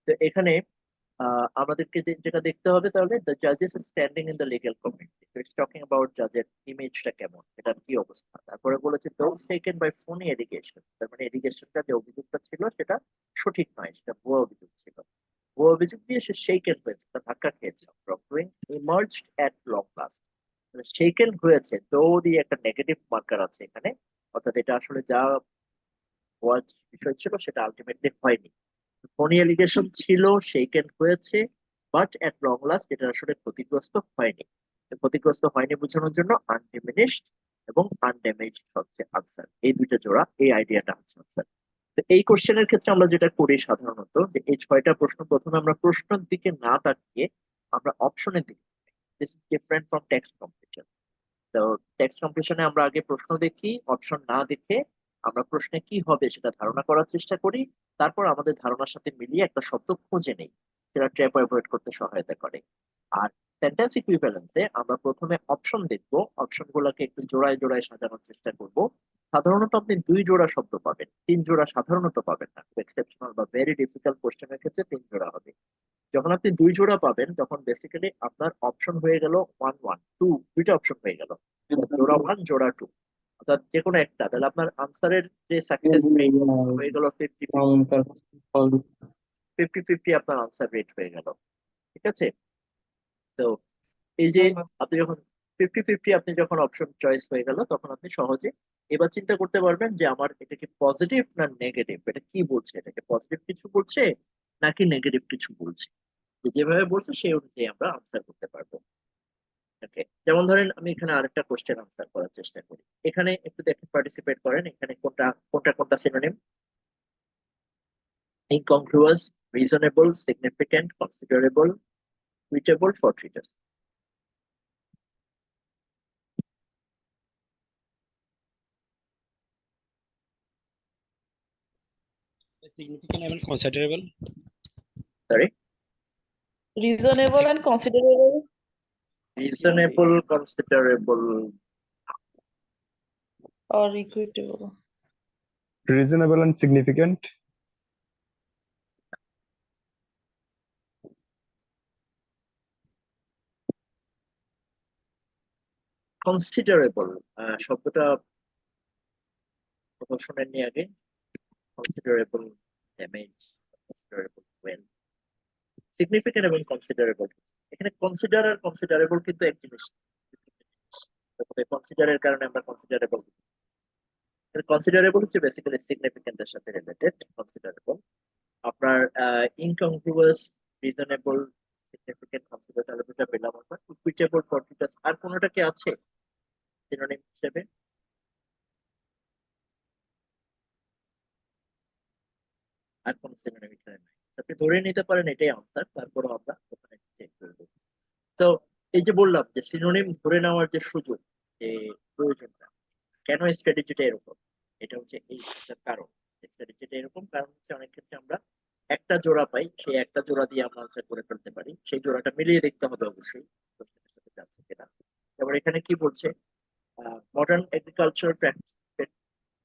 তো এখানে আমাদেরকে যেটা দেখতে হবে তাহলে, দ্য জাজেস standing in the legal community, it's talking about জাজের ইমেজটা কেমন, এটার কি অবস্থা। তারপরে বলেছে those taken by phoney allegation, তার মানে এলিগেশনটা যে অভিযোগটা ছিল সেটা সঠিক নয়, সেটা ভুয়া অভিযোগ ছিল। ভুয়া অভিযোগ দিয়ে সে শেকেন হয়েছে, তার ধাক্কা খেয়েছে, ইমার্জড এট লং লাস্ট। শেকেন হয়েছে, তো দিয়ে একটা নেগেটিভ মার্কার আছে এখানে, অর্থাৎ এটা আসলে যা হওয়ার বিষয় ছিল সেটা আলটিমেটলি হয়নি। ফোনি এলিগেশন ছিল, শেকেন হয়েছে, বাট এট লং লাস্ট এটা আসলে ক্ষতিগ্রস্ত হয়নি। ক্ষতিগ্রস্ত হয়নি বোঝানোর জন্য আনডিমিনিশড এবং আনড্যামেজড হচ্ছে আনসার। এই দুইটা জোড়া, এই আইডিয়াটা হচ্ছে আনসার। তো এই কোশ্চেনের ক্ষেত্রে আমরা যেটা করি সাধারণত, যে এই 6টা প্রশ্ন প্রথমে আমরা প্রশ্নের দিকে না তাকিয়ে আমরা অপশনের দিকে, this is different from text competition. তো টেক্সট কম্পিটিশনে আমরা আগে প্রশ্ন দেখি, অপশন না দেখে আমরা প্রশ্নে কি হবে সেটা ধারণা করার চেষ্টা করি, তারপর আমাদের ধারণার সাথে মিলিয়ে একটা শব্দ খুঁজে নেই, সেটা ট্র্যাপ অ্যাভয়েড করতে সহায়তা করে। আর সেন্টেন্স ইকুইভ্যালেন্সে আমরা প্রথমে অপশন দেখবো, অপশন গুলাকে একটু জোড়ায় জোড়ায় সাজানোর চেষ্টা করব। সাধারণত আপনি 2 জোড়া শব্দ পাবেন, 3 জোড়া সাধারণত পাবেন না, এক্সেপশনাল বা ভেরি ডিফিকাল্ট কোশ্চেনের ক্ষেত্রে 3 জোড়া হবে। যখন আপনি 2 জোড়া পাবেন তখন বেসিক্যালি আপনার অপশন হয়ে গেল 1 1 2, দুইটা অপশন হয়ে গেল, জোড়া 1 জোড়া 2, অর্থাৎ যে কোনো একটা। তাহলে আপনার আনসারের যে সাকসেস রেট হয়ে গেল 50-50 আপনার আনসার রেট হয়ে গেল। ঠিক আছে? তো এই যে আপনি যখন 50-50 আপনি যখন অপশন চয়েস হয়ে গেল, তখন আপনি সহজে এবার চিন্তা করতে পারবেন যে আমার এটা কি পজিটিভ না নেগেটিভ, এটা কি বলছে, এটাকে পজিটিভ কিছু বলছে নাকি নেগেটিভ কিছু বলছে। যেভাবে বলছে সেই অনুযায়ী আমরা আনসার করতে পারবো। ওকে, যেমন ধরেন আমি এখানে আরেকটা কোশ্চেন আনসার করার চেষ্টা করি। এখানে একটু দেখেন, পার্টিসিপেট করেন। এখানে কোনটা কোনটা কোনটা synonym? Incongruous, reasonable, significant, considerable, suitable, fortuitous. Significant এবং considerable. Sorry, Reasonable and considerable. Reasonable, considerable, Or equitable. Reasonable and significant. Considerable শব্দটা কোথাও শোনেননি আগে? Considerable damage, considerable well, significant এবং কনসিডারেবল। এখানে কনসিডার আর কনসিডারেবল কিন্তু এক জিনিস। কনসিডারের কারণে আমরা কনসিডারেবল, কনসিডারেবল হচ্ছে বেসিক্যালি সিগনিফিকেন্টের সাথে রিলেটেড। কনসিডারেবল আপনার ইনকংগ্রুয়াস, রিজনেবল, সিগনিফিকেন্ট, কনসিডারেবলটা পেলাম আমরা। ইকুইটেবল, ফরটিউনাস, আর কোনোটা কি আছে সিনোনিম হিসেবে? আর কোন সিনোনিম এখানে নাই। আপনি ধরে নিতে পারেন এটাই আনসার, তারপরে আমরা ওখানে চেক করব। তো এই যে বললাম যে সিনোনিম ধরে নেওয়ার যে সুযোগ, যে প্রয়োজনটা, কেন স্ট্র্যাটেজিটা এরকম, এটা হচ্ছে এই কারণ। স্ট্র্যাটেজিটা এরকম কারণ হচ্ছে অনেক ক্ষেত্রে আমরা একটা জোড়া পাই, সেই একটা জোড়া দিয়ে আমরা আনসার করে ফেলতে পারি। সেই জোড়াটা মিলিয়ে দেখতে হবে অবশ্যই প্রশ্নের সাথে যাচ্ছে কিনা। এবার এখানে কি বলছে, modern agriculture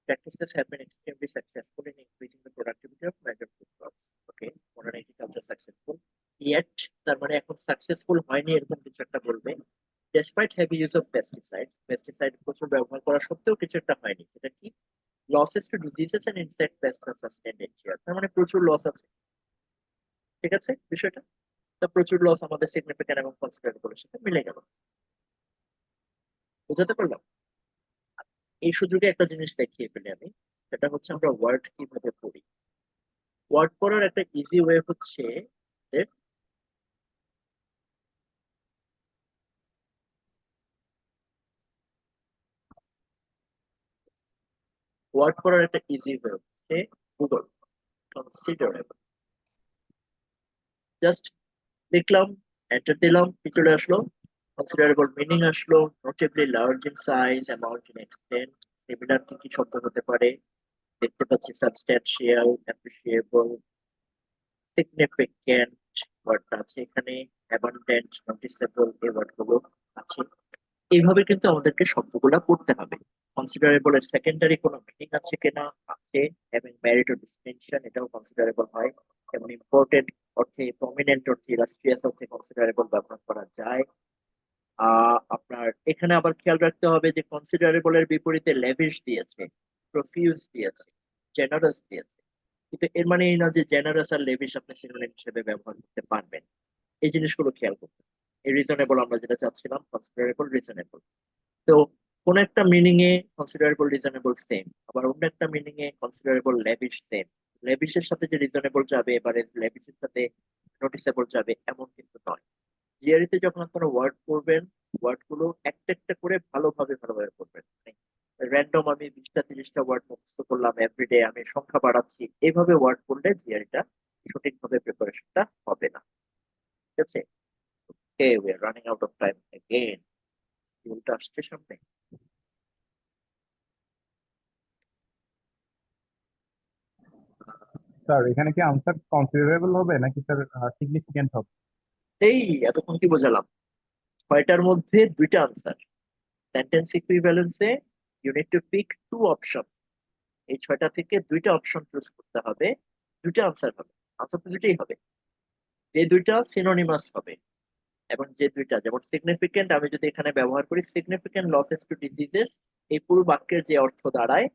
practices have been extremely successful in increasing the productivity of major food crops. Okay, modern agriculture successful. Yet, তার মানে এখন সাকসেসফুল হয়নি এরকম কিছু একটা বলবে। Despite heavy use of pesticides, pesticide প্রচুর ব্যবহার করা সত্ত্বেও কিছু একটা হয়নি। এটা কি? Losses to diseases and insect pests are sustained each year. তার মানে প্রচুর লস আছে। ঠিক আছে বিষয়টা? তা প্রচুর লস আমাদের সিগনিফিকেন্ট এবং কনসিডারেবলের সাথে মিলে গেল। বুঝাতে পারলাম? এই সুযোগে একটা জিনিস দেখিয়ে ফেলি আমি, সেটা হচ্ছে আমরা ওয়ার্ড কিভাবে পড়ি। ওয়ার্ড পড়ার একটা ইজি ওয়ে হচ্ছে যে ওয়ার্ড পড়ার একটা ইজি ওয়ে হচ্ছে গুগল কনসিডারেবল। জাস্ট লিখলাম, এন্টার দিলাম, কি চলে আসলো? কনসিডারেবল মিনিং আসলো, নোটেবলি large in size, amount in extent. Similar কি কি শব্দ হতে পারে দেখতে পাচ্ছি, সাবস্ট্যান্সিয়াল, অ্যাপ্রিসিয়েবল, সিগনিফিকেন্ট ওয়ার্ডটা আছে এখানে, অ্যাবান্ডেন্ট, নোটিসেবল, এই ওয়ার্ডগুলো আছে। এইভাবে কিন্তু আমাদেরকে শব্দগুলা পড়তে হবে। কনসিডারেবল এর সেকেন্ডারি কোনো মিনিং আছে কিনা, আছে। এবং মেরিট ও ডিস্টিংশন, এটাও কনসিডারেবল হয়। এবং ইম্পর্টেন্ট অর্থে, প্রমিনেন্ট অর্থে, ইলাস্ট্রিয়াস অর্থে কনসিডারেবল ব্যবহার করা যায়। আপনার এখানে আবার খেয়াল রাখতে হবে যে কনসিডারেবল এর বিপরীতে লেভিশ দিয়েছে, প্রফিউজ দিয়েছে, জেনারাস দিয়েছে। কিন্তু এর মানে এই না যে জেনারাস আর লেভিশ আপনি সিনোনিম হিসেবে ব্যবহার করতে পারবেন। এই জিনিসগুলো খেয়াল করতে হবে। এই রিজনেবল আমরা যেটা চাচ্ছিলাম, কনসিডারেবল, রিজনেবল। তো কোন একটা মিনিং এ কনসিডারেবল, রিজনেবল সেম, আবার অন্য একটা মিনিং এ কনসিডারেবল, লেভিশ সেম। লেভিশের সাথে যে রিজনেবল যাবে, এবারে লেভিশের সাথে নোটিসেবল যাবে, এমন কিন্তু নয়। জিআরইতে যখন আপনারা ওয়ার্ড করবেন, ওয়ার্ড গুলো একটা একটা করে ভালোভাবে করবেন। র্যান্ডম আমি 20টা 30টা ওয়ার্ড মুখস্থ করলাম এভরিডে, আমি সংখ্যা বাড়াচ্ছি, এইভাবে ওয়ার্ড করলে জিআরইটা সঠিকভাবে প্রিপারেশনটা হবে না। ঠিক আছে? Okay, we are running out of time again. উল্টা আসছে সামনে। স্যার এখানে কি আনসার কনসিডারেবল হবে নাকি স্যার সিগনিফিকেন্ট হবে? এই এতক্ষণ কি বোঝালাম? 6টার মধ্যে 2টা আনসার। সেন্টেন্স ইকুইভ্যালেন্সে you need to pick 2 option. এই 6টা থেকে 2টা অপশন চুজ করতে হবে, 2টা আনসার হবে। আনসার তো 2টাই হবে, যে 2টা সিনোনিমাস হবে। এবং যে 2টা, যেমন সিগনিফিকেন্ট, আমি যদি এখানে ব্যবহার করি সিগনিফিকেন্ট লসেস টু ডিজিজেস, এই পুরো বাক্যের যে অর্থ দাঁড়ায়,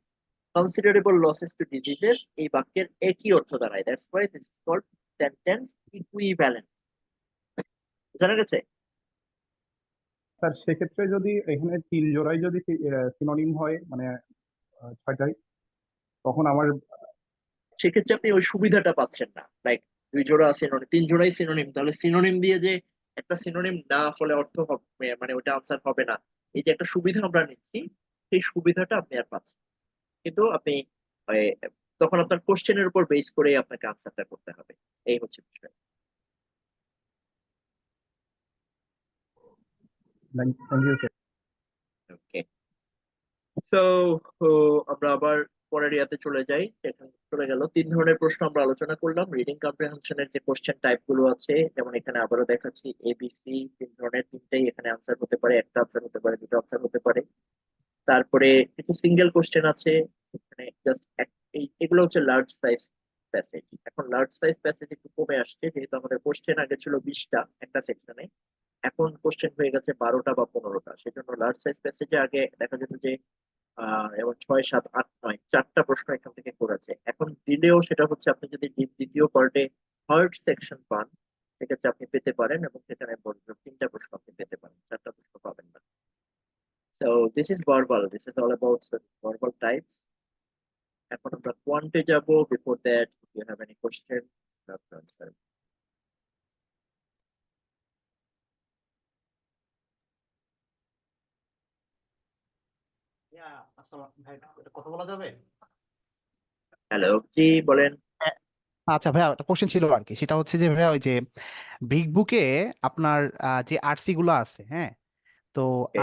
কনসিডারেবল লসেস টু ডিজিজেস এই বাক্যের একই অর্থ দাঁড়ায়। That's why this is called sentence equivalent. জানা গেছে? স্যার সেক্ষেত্রে যদি এখানে 3 জোড়াই যদি সিনোনিম হয় মানে 6টাই, তখন আমার সেক্ষেত্রে আপনি ওই সুবিধাটা পাচ্ছেন না। লাইক 2 জোড়া সিনোনিম, 3 জোড়াই সিনোনিম, তাহলে সিনোনিম দিয়ে যে একটা সিনোনিম না ফলে অর্থ হবে মানে ওটা আনসার হবে না, এই যে একটা সুবিধা আমরা নিচ্ছি, সেই সুবিধাটা আপনি আর পাচ্ছেন না। কিন্তু আপনি আহ, তখন আপনার কোশ্চেনের উপর বেস করে আপনাকে আনসারটা করতে হবে, এই হচ্ছে বিষয়। Thank you sir. ওকে, তো আমরা আবার পরের ইয়াতে চলে যাই। এখানে চলে গেল 3 ধরনের প্রশ্ন আমরা আলোচনা করলাম। রিডিং কম্প্রিহেনশনের যে কোশ্চেন টাইপ গুলো আছে, যেমন এখানে আবারও দেখাচ্ছি এবিসি 3 ধরনের, তিনটাই এখানে আনসার হতে পারে, একটা আনসার হতে পারে, দুটো আনসার হতে পারে। তারপরে কিছু সিঙ্গেল কোশ্চেন আছে, এখানে জাস্ট এগুলো হচ্ছে লার্জ সাইজ প্যাসেজ। এখন লার্জ সাইজ প্যাসেজ একটু কমে আসছে, যেহেতু আমাদের কোশ্চেন আগে ছিল 20টা একটা সেকশনে, এখন কোশ্চেন হয়ে গেছে 12টা বা 15টা। সেজন্য লার্জ সাইজ প্যাসেজে আগে দেখা যেত যে এবং 6, 7, 8, 9 4টা প্রশ্ন এখান থেকে করেছে। এখন দিলেও সেটা হচ্ছে আপনি যদি দ্বিতীয় পার্টে থার্ড সেকশন পান, সেক্ষেত্রে আপনি পেতে পারেন, এবং সেখানে বলবে 3টা প্রশ্ন আপনি পেতে পারেন, 4টা প্রশ্ন পাবেন না। So this is verbal. This is all about the verbal types. এখন আমরা কোয়ান্টে যাব। Before that, if you have any question, you have to answer. ভাই একটা কথা বলা যাবে? হ্যালো, জি বলেন। হ্যাঁ, আচ্ছা ভাইয়া একটা কোশ্চেন ছিল আর কি, সেটা হচ্ছে যে ভাইয়া ওই যে বিগ বুকে আপনার যে আরসি গুলো আছে, হ্যাঁ, তো ওকে,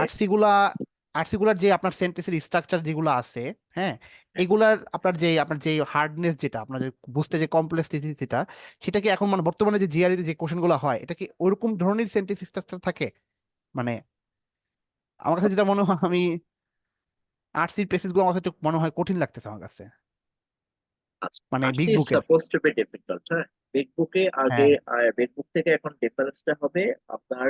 আরসি গুলার যে আপনার সেন্টেন্সের স্ট্রাকচার যেগুলো আছে, হ্যাঁ, এগুলার আপনার যে হার্ডনেস যেটা আপনার যে বুঝতে যে কমপ্লেক্সিটি যেটা, সেটা কি এখন মানে বর্তমানে যে জিআরই যে কোশ্চেন গুলো হয়, এটা কি ওরকম ধরনের সেন্টেন্স স্ট্রাকচার থাকে? মানে আমার কাছে যেটা মনে হয়, আমি আরসির পেসেজ গুলো আমার কাছে একটু মনে হয় কঠিন লাগতেছে আমার কাছে, আচ্ছা। মানে আরসি বিগ ইজ বুকের। সাপোজ টু বি ডিফিকাল্ট, হ্যাঁ। বিগ বুকে আগে, হ্যাঁ, বিগ বুক থেকে এখন ডিফারেন্সটা হবে আপনার,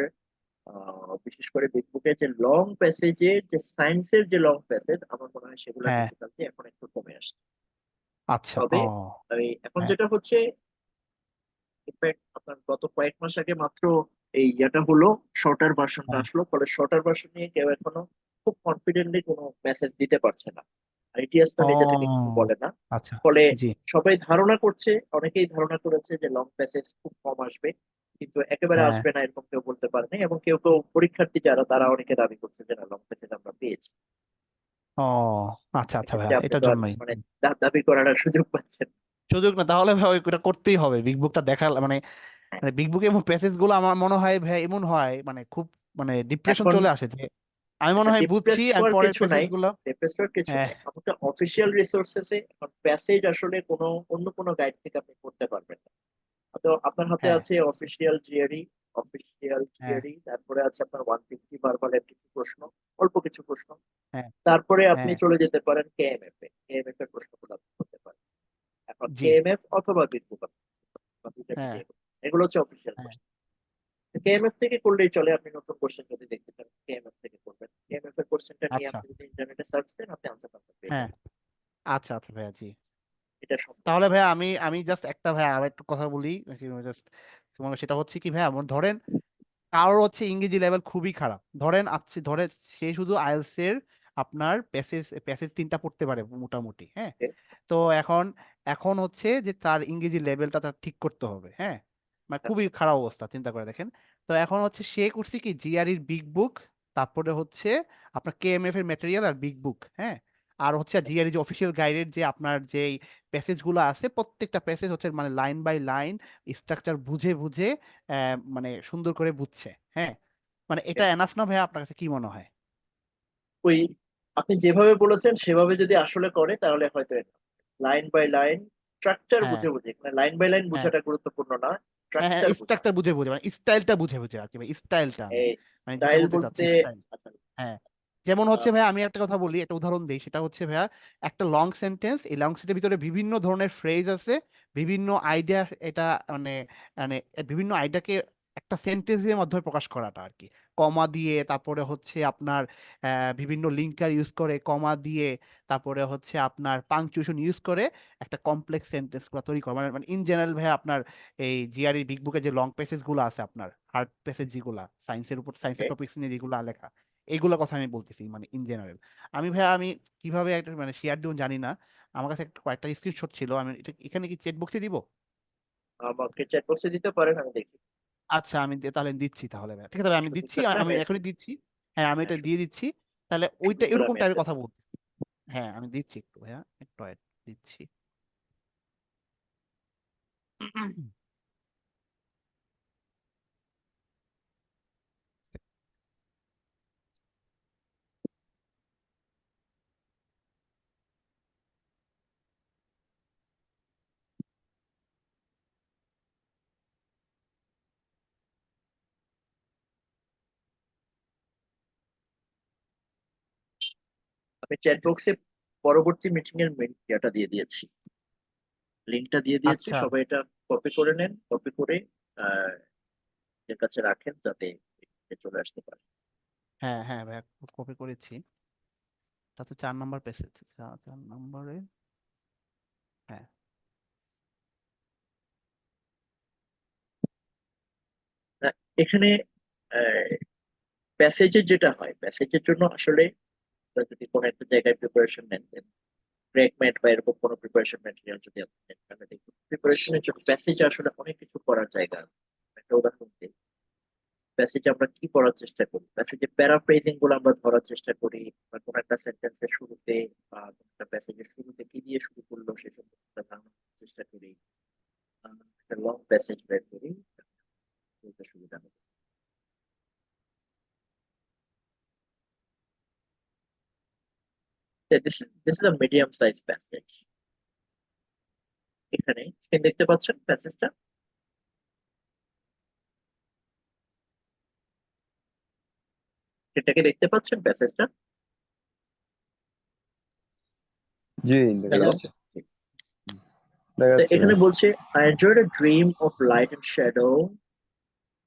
বিশেষ করে বিগ বুকের যে লং প্যাসেজে, যে সায়েন্সের যে লং প্যাসেজ, আমার মনে হয় সেগুলো হ্যাঁ, ডিফিকাল্টি এখন একটু কমে আসছে। আচ্ছা, তবে ও, এখন হ্যাঁ, যেটা হচ্ছে, ইনফ্যাক্ট আপনার গত কয়েক মাস আগে মাত্র এই ইয়াটা হলো, শর্টার ভার্সনটা হ্যাঁ, আসলো, ফলে শর্টার ভার্সন নিয়ে কেউ এখনো খুব কনফিডেন্টলি কোনো মেসেজ দিতে পারছে না। আইটিএস তো নিজে থেকে কিছু ও, বলে না। আচ্ছা, ফলে জি, সবাই ধারণা করছে, অনেকেই ধারণা করেছে যে লং প্যাসেজ খুব কম আসবে, কিন্তু একেবারে হ্যাঁ, আসবে না এরকম কেউ বলতে পারে না। এবং কেউ কেউ পরীক্ষার্থী যারা, তারা অনেকে দাবি করছে যে না, লং প্যাসেজ আমরা পেয়েছি। ও, আচ্ছা আচ্ছা এক্ষেত্রে ভাইয়া, আপনি এটার তো আর জন্যই মানে দাবি করার আর সুযোগ পাচ্ছেন না। সুযোগ না, তাহলে ভাই ওটা করতেই হবে, বিগ বুকটা দেখা মানে হ্যাঁ, মানে বিগ বুকে এমন প্যাসেজ গুলো আমার মনে হয় ভাই এমন হয় মানে খুব মানে ডিপ্রেশন এখন চলে আসে যে আমি মনে হয় বুঝছি, ডিপ্রেস আমি হওয়ার পরের কিছু প্যাসেজ নাই, গুলো। ডিপ্রেস হওয়ার কিছু হ্যাঁ, নাই। আমাদের অফিসিয়াল রিসোর্সেসে এখন প্যাসেজ আসলে কোনো অন্য কোনো গাইড থেকে আপনি করতে পারবেন না। তো আপনার হাতে হ্যাঁ, আছে অফিসিয়াল হ্যাঁ, জিআরই, তারপরে আছে আপনার 150 ভার্বালের কিছু প্রশ্ন, অল্প কিছু প্রশ্ন। হ্যাঁ, তারপরে আপনি হ্যাঁ, চলে যেতে পারেন কেএমএফ এ, কেএমএফ এর প্রশ্নগুলো আপনি করতে পারেন। এখন জি, কেএমএফ অথবা বিটবুক, বা দুইটা হ্যাঁ, মিলিয়ে এগুলো হচ্ছে অফিসিয়াল হ্যাঁ, কোশ্চেন। কেএমএফ থেকে করলেই চলে। আপনি নতুন কোশ্চেন যদি দেখতে চান, কেএমএফ থেকে করবেন। কেএমএফ এর কোশ্চেনটা নিয়ে আচ্ছা, আপনি যদি ইন্টারনেটে সার্চ দেন, আপনি আনসার পেয়ে হ্যাঁ, যাবেন। আচ্ছা আচ্ছা ভাইয়া, জি। এটা সম্ভব। তাহলে ভাইয়া আমি আমি জাস্ট একটা ভাইয়া আর একটু কথা বলি, জাস্ট তোমার সেটা হচ্ছে কি ভাইয়া, ধরেন কারোর হচ্ছে ইংরেজি লেভেল খুবই খারাপ, ধরেন আছে ধরে সে শুধু আইএলটিএস এর আপনার প্যাসেজ প্যাসেজ 3টা পড়তে পারে মোটামুটি, হ্যাঁ, Okay? তো এখন এখন হচ্ছে যে তার ইংরেজি লেভেলটা তার ঠিক করতে হবে, হ্যাঁ, মানে খুবই আচ্ছা, খারাপ অবস্থা, চিন্তা করে দেখেন। তো এখন হচ্ছে সে করছে কি জিআরইর বিগ বুক, তারপরে হচ্ছে আপনার কেএমএফ এর ম্যাটেরিয়াল আর বিগ বুক, হ্যাঁ, আর হচ্ছে জিআরই যে অফিসিয়াল গাইডের যে আপনার যে প্যাসেজ গুলো আছে, প্রত্যেকটা প্যাসেজ হচ্ছে মানে লাইন বাই লাইন স্ট্রাকচার বুঝে বুঝে মানে সুন্দর করে বুঝছে, হ্যাঁ, মানে এটা okay. এনাফ না ভাইয়া? আপনার কাছে কি মনে হয়? ওই আপনি যেভাবে বলেছেন সেভাবে যদি আসলে করে, তাহলে হয়তো লাইন বাই লাইন স্ট্রাকচার হ্যাঁ, বুঝে বুঝে, মানে লাইন বাই লাইন হ্যাঁ, বোঝাটা গুরুত্বপূর্ণ না, হ্যাঁ, হ্যাঁ, স্ট্রাকচার বোঝা। স্ট্রাকচার বুঝে বুঝে মানে স্টাইলটা বুঝে বুঝে আর কি ভাই, স্টাইলটা আমি এই মানে যেটা স্টাইল বলতে চাচ্ছি বলতে, স্টাইল। আচ্ছা, হ্যাঁ, যেমন হচ্ছে আহ, ভাই আমি একটা কথা বলি, একটা উদাহরণ দিই, সেটা হচ্ছে ভাইয়া একটা লং সেন্টেন্স, এই লং সেন্টেন্সের ভিতরে বিভিন্ন ধরনের ফ্রেজ আছে, বিভিন্ন আইডিয়া, এটা মানে মানে বিভিন্ন আইডিয়াকে একটা সেন্টেন্সের মাধ্যমে প্রকাশ করাটা আর কি, কমা দিয়ে, তারপরে হচ্ছে আপনার বিভিন্ন লিঙ্কার ইউজ করে, কমা দিয়ে, তারপরে হচ্ছে আপনার পাংচুয়েশন ইউজ করে একটা কমপ্লেক্স সেন্টেন্স গুলো তৈরি করা, মানে মানে ইন জেনারেল ভাই আপনার এই জিআরই বিগ বুকে যে লং প্যাসেজ গুলো আছে, আপনার হার্ড প্যাসেজ যেগুলা সায়েন্সের উপর, সায়েন্সের okay. টপিকস নিয়ে যেগুলো লেখা, এইগুলোর কথা আমি বলতেছি মানে ইন জেনারেল। আমি ভাইয়া আমি কিভাবে একটা মানে শেয়ার দিব জানি না, আমার কাছে একটা কয়েকটা স্ক্রিনশট ছিল, আমি এটা এখানে কি চেক বক্সে দিব? আমাকে চ্যাট বক্সে দিতে পারেন, আমি দেখি। আচ্ছা আমি তাহলে দিচ্ছি তাহলে ভাইয়া। ঠিক আছে ভাই, আমি শুধু দিচ্ছি, থাকলে আমি আমি এখনই দিচ্ছি। হ্যাঁ আমি এটা দিয়ে দিচ্ছি। তাহলে ওইটা সুন্দর করে এরকম আমি টাইপের অ্যাড্রেস কথা বলছি। হ্যাঁ আমি দিচ্ছি একটু ভাইয়া, একটু wait, দিচ্ছি। আমি চ্যাট বক্সে পরবর্তী মিটিং এর ইয়েটা দিয়ে দিয়েছি, লিঙ্কটা দিয়ে দিয়েছি, আচ্ছা সবাই এটা কপি করে নেন, কপি করে আহ এর কাছে রাখেন যাতে এটা চলে আসতে পারে। হ্যাঁ হ্যাঁ ভাইয়া, কপি করেছি। এটা হচ্ছে 4 নম্বর পেজে, 4 নম্বরে। হ্যাঁ এখানে প্যাসেজের যেটা হয়, প্যাসেজের জন্য আসলে আপনারা যদি কোনো একটা জায়গায় প্রিপারেশন নেন, ব্রেক ম্যাট বা এরকম কোনো প্রিপারেশন ম্যাটেরিয়াল যদি আপনি নেন, তাহলে দেখুন প্রিপারেশনের জন্য প্যাসেজে আসলে অনেক কিছু করার জায়গা আছে। একটা উদাহরণ দিই, প্যাসেজে আমরা কি করার চেষ্টা করি, প্যাসেজে প্যারাফ্রেজিং গুলো আমরা ধরার চেষ্টা করি, বা কোনো একটা সেন্টেন্সের শুরুতে বা কোনো একটা প্যাসেজের শুরুতে কি দিয়ে শুরু করলো সে সম্পর্কে একটা ধারণা করার চেষ্টা করি। একটা লং প্যাসেজ বের করি, বলতে সুবিধা হবে। This is a medium size passage. এখানে স্ক্রিন দেখতে পাচ্ছেন প্যাসেজটা, এটাকে দেখতে পাচ্ছেন প্যাসেজটা? জি ঠিক হ্যালো, আছে। দেখা যাচ্ছে এখানে বলছে I enjoyed a dream of light and shadow,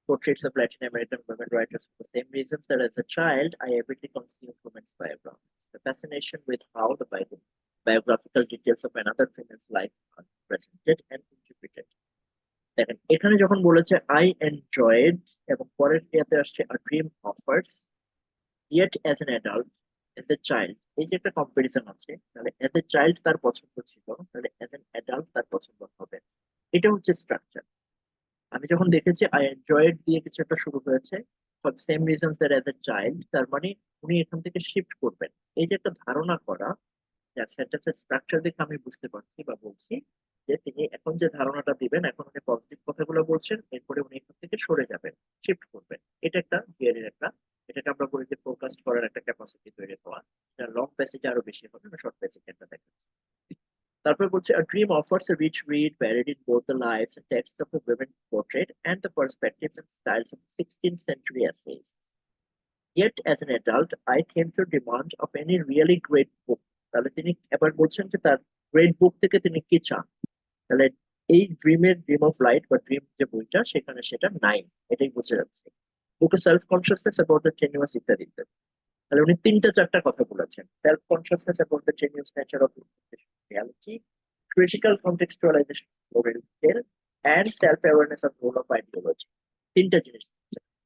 portraits of Latin American women writers for the same reasons that as a child I avidly consumed women's biographies. The fascination with how the biographical details of another woman's life are presented and interpreted. দেখেন এখানে যখন বলেছে I enjoyed এবং পরের ইয়াতে আসছে a dream offers, yet as an adult, as a child, এই যে একটা কম্পারিজন আছে, তাহলে as a child তার পছন্দ ছিল, তাহলে as an adult তার পছন্দ হবে। এটা হচ্ছে স্ট্রাকচার। আমি যখন দেখেছি আই এনজয়েড দিয়ে কিছু একটা শুরু হয়েছে for same reasons that as a child, তার মানে উনি এখান থেকে শিফট করবেন। এই যে একটা ধারণা করা, সেন্টেন্সের স্ট্রাকচার দেখে আমি বুঝতে পারছি বা বলছি যে তিনি এখন যে ধারণাটা দিবেন, এখন উনি পজিটিভ কথাগুলো বলছেন, এরপরে উনি এখান থেকে সরে যাবেন, শিফট করবেন। এটা একটা থিওরির একটা, এটাকে আমরা বলি যে ফোকাসড করার একটা ক্যাপাসিটি তৈরি হওয়া। এটা লং প্যাসেজে আরো বেশি হবে, আমি শর্ট প্যাসেজে একটা দেখাচ্ছি। তারপর বলছে a dream offers a rich read varied in both the lives and texts of the women portrait and the perspectives and styles of 16th century essays. Yet as an adult I came to demand of any really great book. তাহলে তিনি এবার বলছেন যে তার great book থেকে তিনি কি চান। তাহলে এই ড্রিম অফ লাইট বা ড্রিম যে বইটা সেখানে সেটা নাই, এটাই বোঝা যাচ্ছে। বুকে self consciousness about the tenuous ইত্যাদি ইত্যাদি। তাহলে উনি তিনটা চারটা কথা বলেছেন, self consciousness about the tenuous nature of reality, critical contextualization of moral detail, and self-awareness of role of ideology. তিনটা জিনিস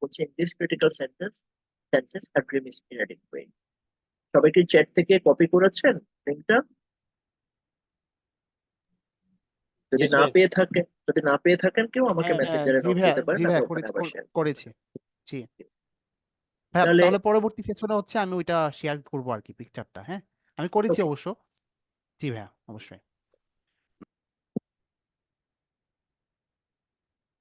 বলছে in this critical senses a dream is inadequate. সবাই কি চ্যাট থেকে কপি করেছেন লিঙ্কটা? যদি Yes, না ভাই। পেয়ে থাকেন, কেউ আমাকে হ্যাঁ মেসেঞ্জারে জি নোট ভাইয়া, দিতে পারেন, জি আমি ভাইয়া ওখানে আবার শেয়ার করেছি। জি ভাইয়া, তাহলে তাহলে পরবর্তী সেশনে হচ্ছে আমি ওইটা শেয়ার করবো আর কি, পিকচারটা। হ্যাঁ আমি করেছি okay, অবশ্য। জি ভাইয়া অবশ্যই।